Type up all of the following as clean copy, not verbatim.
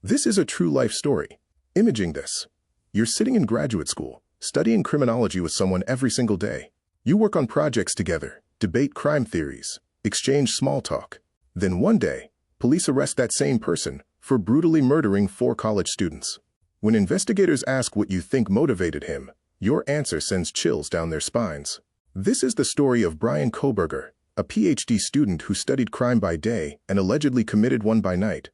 This is a true life story. Imaging this. You're sitting in graduate school, studying criminology with someone every single day. You work on projects together, debate crime theories, exchange small talk. Then one day, police arrest that same person for brutally murdering 4 college students. When investigators ask what you think motivated him, your answer sends chills down their spines. This is the story of Bryan Kohberger, a PhD student who studied crime by day and allegedly committed one by night.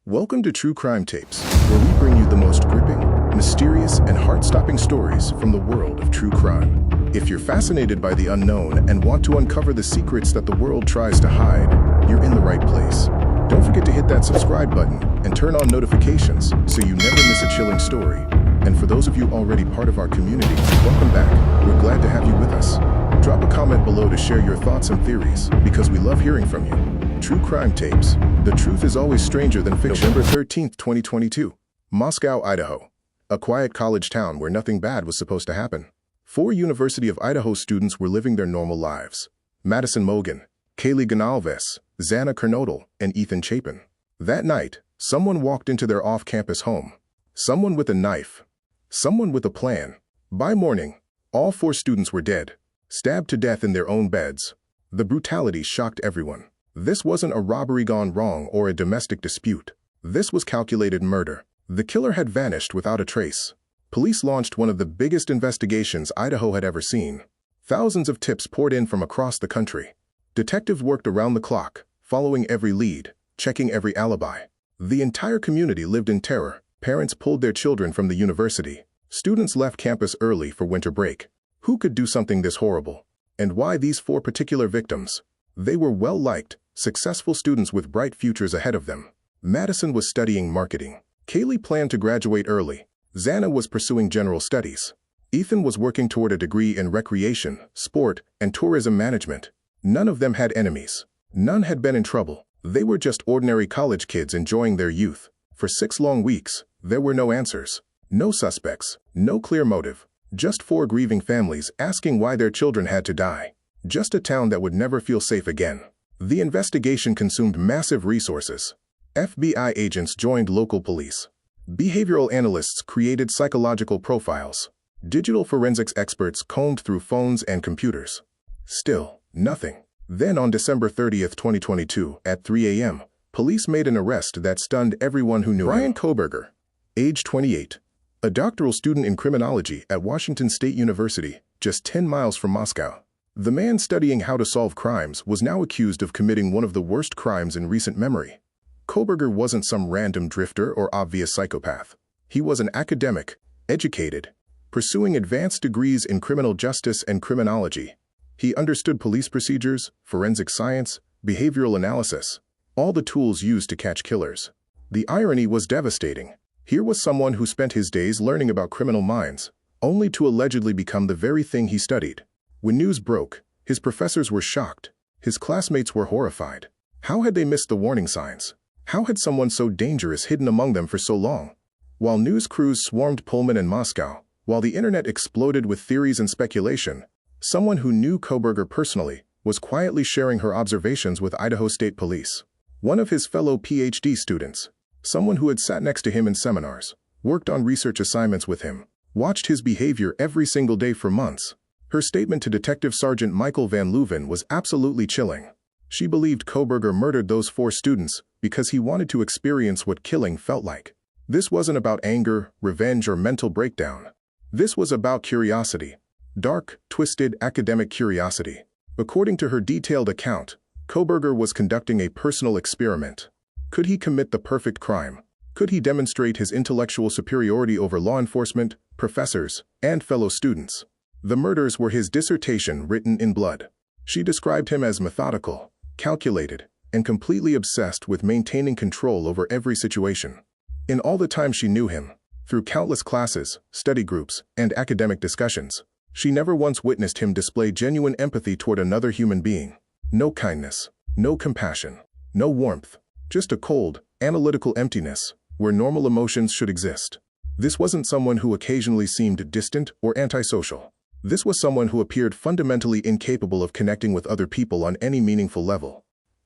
Welcome to True Crime Tapes, where we bring you the most gripping, mysterious, and heart-stopping stories from the world of true crime. If you're fascinated by the unknown and want to uncover the secrets that the world tries to hide, you're in the right place. Don't forget to hit that subscribe button and turn on notifications so you never miss a chilling story. And for those of you already part of our community, welcome back. We're glad to have you with us. Drop a comment below to share your thoughts and theories, because we love hearing from you. True Crime Tapes. The truth is always stranger than fiction. November 13th, 2022. Moscow, Idaho. A quiet college town where nothing bad was supposed to happen. 4 University of Idaho students were living their normal lives. Madison Mogen, Kaylee Goncalves, Xana Kernodle, and Ethan Chapin. That night, someone walked into their off-campus home. Someone with a knife. Someone with a plan. By morning, all 4 students were dead, stabbed to death in their own beds. The brutality shocked everyone. This wasn't a robbery gone wrong or a domestic dispute. This was calculated murder. The killer had vanished without a trace. Police launched one of the biggest investigations Idaho had ever seen. Thousands of tips poured in from across the country. Detectives worked around the clock, following every lead, checking every alibi. The entire community lived in terror. Parents pulled their children from the university. Students left campus early for winter break. Who could do something this horrible? And why these 4 particular victims? They were well-liked, successful students with bright futures ahead of them. Madison was studying marketing. Kaylee planned to graduate early. Xana was pursuing general studies. Ethan was working toward a degree in recreation, sport, and tourism management. None of them had enemies. None had been in trouble. They were just ordinary college kids enjoying their youth. For 6 long weeks, there were no answers. No suspects. No clear motive. Just 4 grieving families asking why their children had to die. Just a town that would never feel safe again. The investigation consumed massive resources. FBI agents joined local police. Behavioral analysts created psychological profiles. Digital forensics experts combed through phones and computers. Still, nothing. Then on December 30th, 2022, at 3 a.m., police made an arrest that stunned everyone who knew him. Bryan Kohberger, age 28, a doctoral student in criminology at Washington State University, just 10 miles from Moscow. The man studying how to solve crimes was now accused of committing one of the worst crimes in recent memory. Kohberger wasn't some random drifter or obvious psychopath. He was an academic, educated, pursuing advanced degrees in criminal justice and criminology. He understood police procedures, forensic science, behavioral analysis, all the tools used to catch killers. The irony was devastating. Here was someone who spent his days learning about criminal minds, only to allegedly become the very thing he studied. When news broke, his professors were shocked. His classmates were horrified. How had they missed the warning signs? How had someone so dangerous hidden among them for so long? While news crews swarmed Pullman and Moscow, while the internet exploded with theories and speculation, someone who knew Kohberger personally was quietly sharing her observations with Idaho State Police. One of his fellow PhD students, someone who had sat next to him in seminars, worked on research assignments with him, watched his behavior every single day for months. Her statement to Detective Sergeant Michael Van Leuven was absolutely chilling. She believed Kohberger murdered those 4 students because he wanted to experience what killing felt like. This wasn't about anger, revenge, or mental breakdown. This was about curiosity. Dark, twisted, academic curiosity. According to her detailed account, Kohberger was conducting a personal experiment. Could he commit the perfect crime? Could he demonstrate his intellectual superiority over law enforcement, professors, and fellow students? The murders were his dissertation written in blood. She described him as methodical, calculated, and completely obsessed with maintaining control over every situation. In all the time she knew him, through countless classes, study groups, and academic discussions, she never once witnessed him display genuine empathy toward another human being. No kindness, no compassion, no warmth, just a cold, analytical emptiness where normal emotions should exist. This wasn't someone who occasionally seemed distant or antisocial. This was someone who appeared fundamentally incapable of connecting with other people on any meaningful level.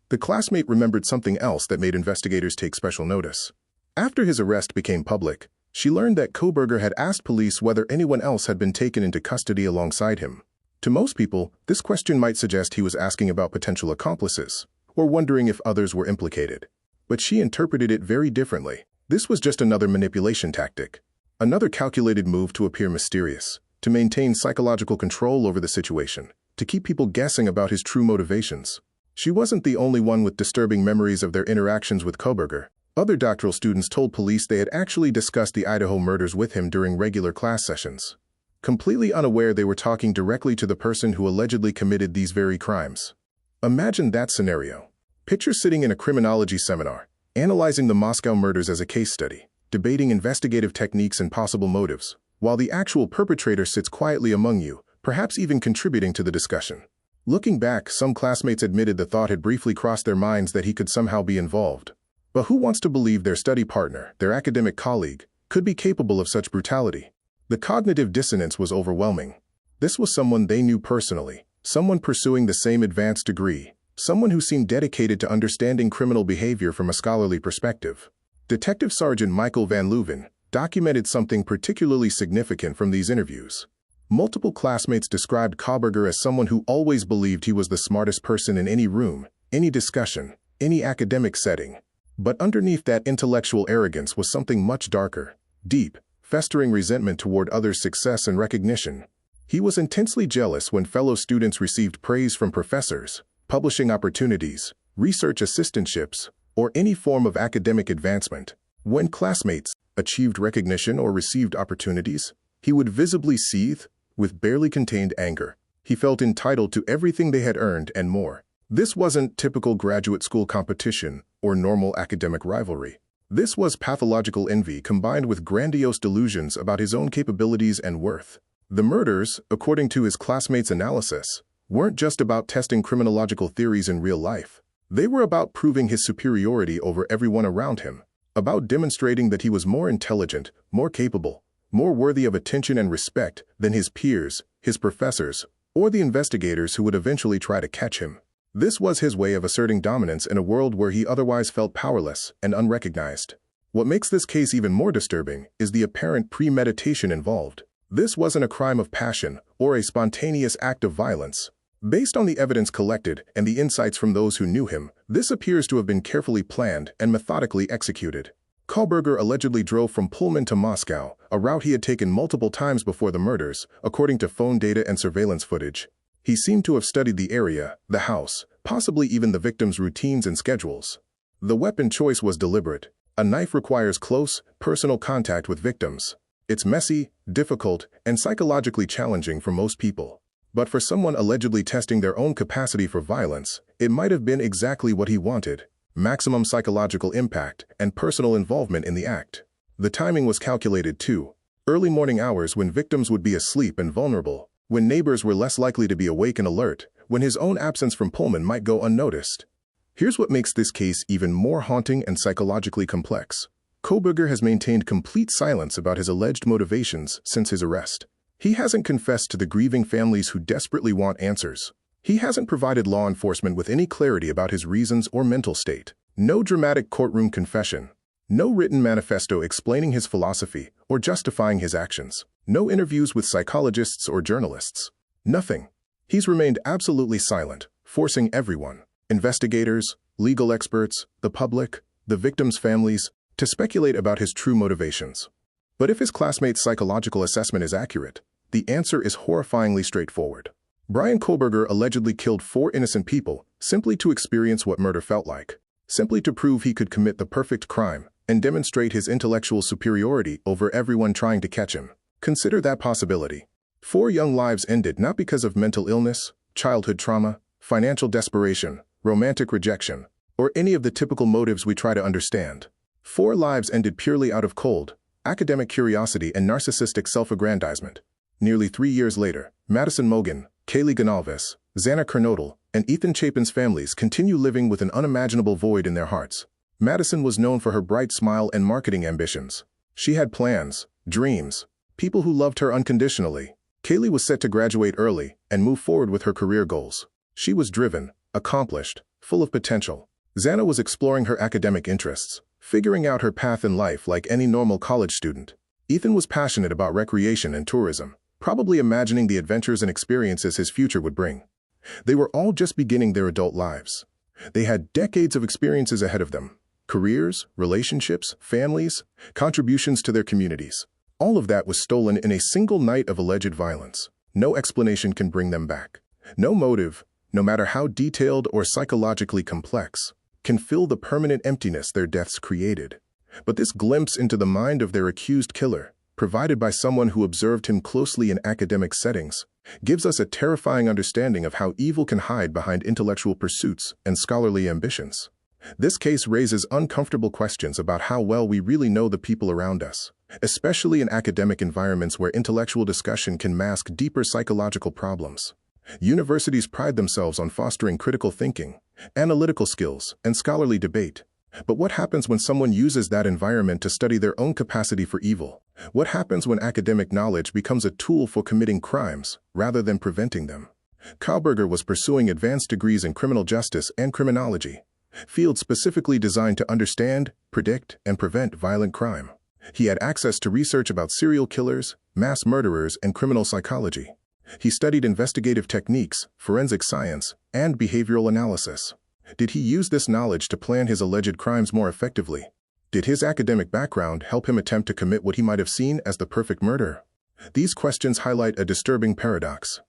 The classmate remembered something else that made investigators take special notice. After his arrest became public, she learned that Kohberger had asked police whether anyone else had been taken into custody alongside him. To most people, this question might suggest he was asking about potential accomplices, or wondering if others were implicated. But she interpreted it very differently. This was just another manipulation tactic. Another calculated move to appear mysterious, to maintain psychological control over the situation, to keep people guessing about his true motivations. She wasn't the only one with disturbing memories of their interactions with Kohberger. Other doctoral students told police they had actually discussed the Idaho murders with him during regular class sessions, completely unaware they were talking directly to the person who allegedly committed these very crimes. Imagine that scenario. Picture sitting in a criminology seminar, analyzing the Moscow murders as a case study, debating investigative techniques and possible motives, while the actual perpetrator sits quietly among you, perhaps even contributing to the discussion. Looking back, some classmates admitted the thought had briefly crossed their minds that he could somehow be involved. But who wants to believe their study partner, their academic colleague, could be capable of such brutality? The cognitive dissonance was overwhelming. This was someone they knew personally, someone pursuing the same advanced degree, someone who seemed dedicated to understanding criminal behavior from a scholarly perspective. Detective Sergeant Michael Van Leuven documented something particularly significant from these interviews. Multiple classmates described Kohberger as someone who always believed he was the smartest person in any room, any discussion, any academic setting. But underneath that intellectual arrogance was something much darker, deep, festering resentment toward others' success and recognition. He was intensely jealous when fellow students received praise from professors, publishing opportunities, research assistantships, or any form of academic advancement. When classmates achieved recognition or received opportunities, he would visibly seethe with barely contained anger. He felt entitled to everything they had earned and more. This wasn't typical graduate school competition or normal academic rivalry. This was pathological envy combined with grandiose delusions about his own capabilities and worth. The murders, according to his classmates' analysis, weren't just about testing criminological theories in real life. They were about proving his superiority over everyone around him, about demonstrating that he was more intelligent, more capable, more worthy of attention and respect than his peers, his professors, or the investigators who would eventually try to catch him. This was his way of asserting dominance in a world where he otherwise felt powerless and unrecognized. What makes this case even more disturbing is the apparent premeditation involved. This wasn't a crime of passion or a spontaneous act of violence. Based on the evidence collected and the insights from those who knew him, this appears to have been carefully planned and methodically executed. Kohberger allegedly drove from Pullman to Moscow, a route he had taken multiple times before the murders, according to phone data and surveillance footage. He seemed to have studied the area, the house, possibly even the victim's routines and schedules. The weapon choice was deliberate. A knife requires close, personal contact with victims. It's messy, difficult, and psychologically challenging for most people. But for someone allegedly testing their own capacity for violence, it might have been exactly what he wanted: maximum psychological impact and personal involvement in the act. The timing was calculated too. Early morning hours when victims would be asleep and vulnerable, when neighbors were less likely to be awake and alert, when his own absence from Pullman might go unnoticed. Here's what makes this case even more haunting and psychologically complex. Kohberger has maintained complete silence about his alleged motivations since his arrest. He hasn't confessed to the grieving families who desperately want answers. He hasn't provided law enforcement with any clarity about his reasons or mental state. No dramatic courtroom confession. No written manifesto explaining his philosophy or justifying his actions. No interviews with psychologists or journalists. Nothing. He's remained absolutely silent, forcing everyone, investigators, legal experts, the public, the victims' families, to speculate about his true motivations. But if his classmates' psychological assessment is accurate, the answer is horrifyingly straightforward. Bryan Kohberger allegedly killed 4 innocent people simply to experience what murder felt like, simply to prove he could commit the perfect crime and demonstrate his intellectual superiority over everyone trying to catch him. Consider that possibility. 4 young lives ended not because of mental illness, childhood trauma, financial desperation, romantic rejection, or any of the typical motives we try to understand. 4 lives ended purely out of cold, academic curiosity and narcissistic self-aggrandizement. Nearly 3 years later, Madison Mogen, Kaylee Goncalves, Xana Kernodle, and Ethan Chapin's families continue living with an unimaginable void in their hearts. Madison was known for her bright smile and marketing ambitions. She had plans, dreams, people who loved her unconditionally. Kaylee was set to graduate early and move forward with her career goals. She was driven, accomplished, full of potential. Xana was exploring her academic interests, figuring out her path in life like any normal college student. Ethan was passionate about recreation and tourism, probably imagining the adventures and experiences his future would bring. They were all just beginning their adult lives. They had decades of experiences ahead of them: careers, relationships, families, contributions to their communities. All of that was stolen in a single night of alleged violence. No explanation can bring them back. No motive, no matter how detailed or psychologically complex, can fill the permanent emptiness their deaths created. But this glimpse into the mind of their accused killer, provided by someone who observed him closely in academic settings, gives us a terrifying understanding of how evil can hide behind intellectual pursuits and scholarly ambitions. This case raises uncomfortable questions about how well we really know the people around us, especially in academic environments where intellectual discussion can mask deeper psychological problems. Universities pride themselves on fostering critical thinking, analytical skills, and scholarly debate. But what happens when someone uses that environment to study their own capacity for evil? What happens when academic knowledge becomes a tool for committing crimes rather than preventing them? Kohberger was pursuing advanced degrees in criminal justice and criminology, fields specifically designed to understand, predict, and prevent violent crime. He had access to research about serial killers, mass murderers, and criminal psychology. He studied investigative techniques, forensic science, and behavioral analysis. Did he use this knowledge to plan his alleged crimes more effectively? Did his academic background help him attempt to commit what he might have seen as the perfect murder? These questions highlight a disturbing paradox.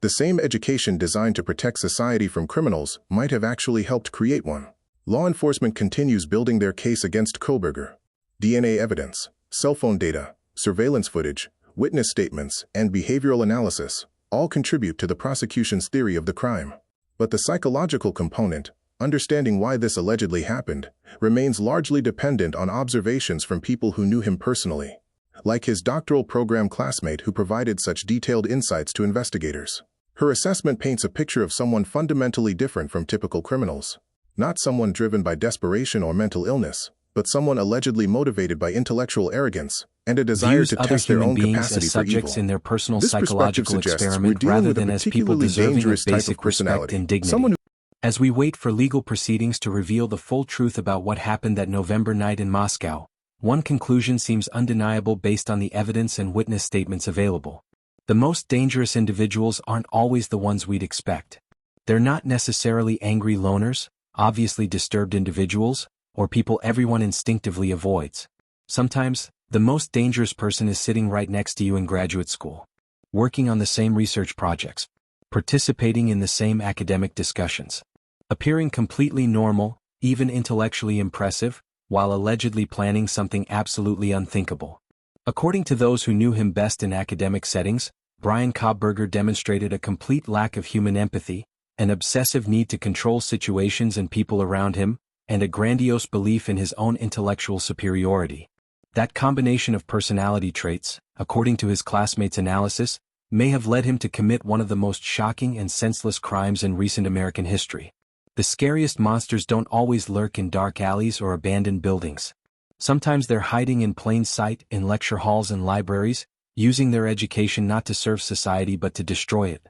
The same education designed to protect society from criminals might have actually helped create one. Law enforcement continues building their case against Kohberger. DNA evidence, cell phone data, surveillance footage, witness statements, and behavioral analysis all contribute to the prosecution's theory of the crime. But the psychological component, understanding why this allegedly happened, remains largely dependent on observations from people who knew him personally, like his doctoral program classmate who provided such detailed insights to investigators. Her assessment paints a picture of someone fundamentally different from typical criminals. Not someone driven by desperation or mental illness, but someone allegedly motivated by intellectual arrogance and a desire to test their own capacity for evil. In their personal This perspective psychological suggests we're experiment dealing rather with a than as people particularly deserving of dangerous type of basic respect personality. and dignity. Someone who As we wait for legal proceedings to reveal the full truth about what happened that November night in Moscow, one conclusion seems undeniable based on the evidence and witness statements available. The most dangerous individuals aren't always the ones we'd expect. They're not necessarily angry loners, obviously disturbed individuals, or people everyone instinctively avoids. Sometimes, the most dangerous person is sitting right next to you in graduate school, working on the same research projects, participating in the same academic discussions, appearing completely normal, even intellectually impressive, while allegedly planning something absolutely unthinkable. According to those who knew him best in academic settings, Bryan Kohberger demonstrated a complete lack of human empathy, an obsessive need to control situations and people around him, and a grandiose belief in his own intellectual superiority. That combination of personality traits, according to his classmates' analysis, may have led him to commit one of the most shocking and senseless crimes in recent American history. The scariest monsters don't always lurk in dark alleys or abandoned buildings. Sometimes they're hiding in plain sight in lecture halls and libraries, using their education not to serve society but to destroy it.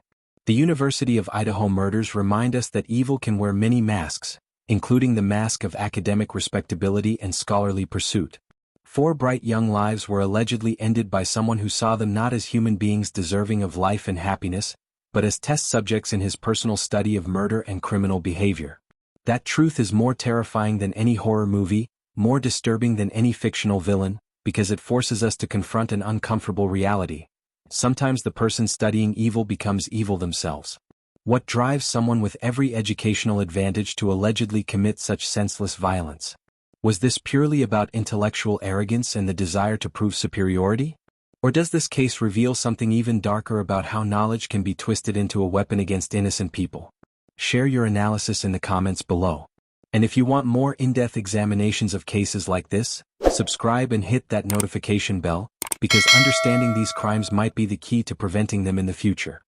The University of Idaho murders remind us that evil can wear many masks, including the mask of academic respectability and scholarly pursuit. 4 bright young lives were allegedly ended by someone who saw them not as human beings deserving of life and happiness, but as test subjects in his personal study of murder and criminal behavior. That truth is more terrifying than any horror movie, more disturbing than any fictional villain, because it forces us to confront an uncomfortable reality. Sometimes the person studying evil becomes evil themselves. What drives someone with every educational advantage to allegedly commit such senseless violence? Was this purely about intellectual arrogance and the desire to prove superiority? Or does this case reveal something even darker about how knowledge can be twisted into a weapon against innocent people? Share your analysis in the comments below. And if you want more in-depth examinations of cases like this, subscribe and hit that notification bell, because understanding these crimes might be the key to preventing them in the future.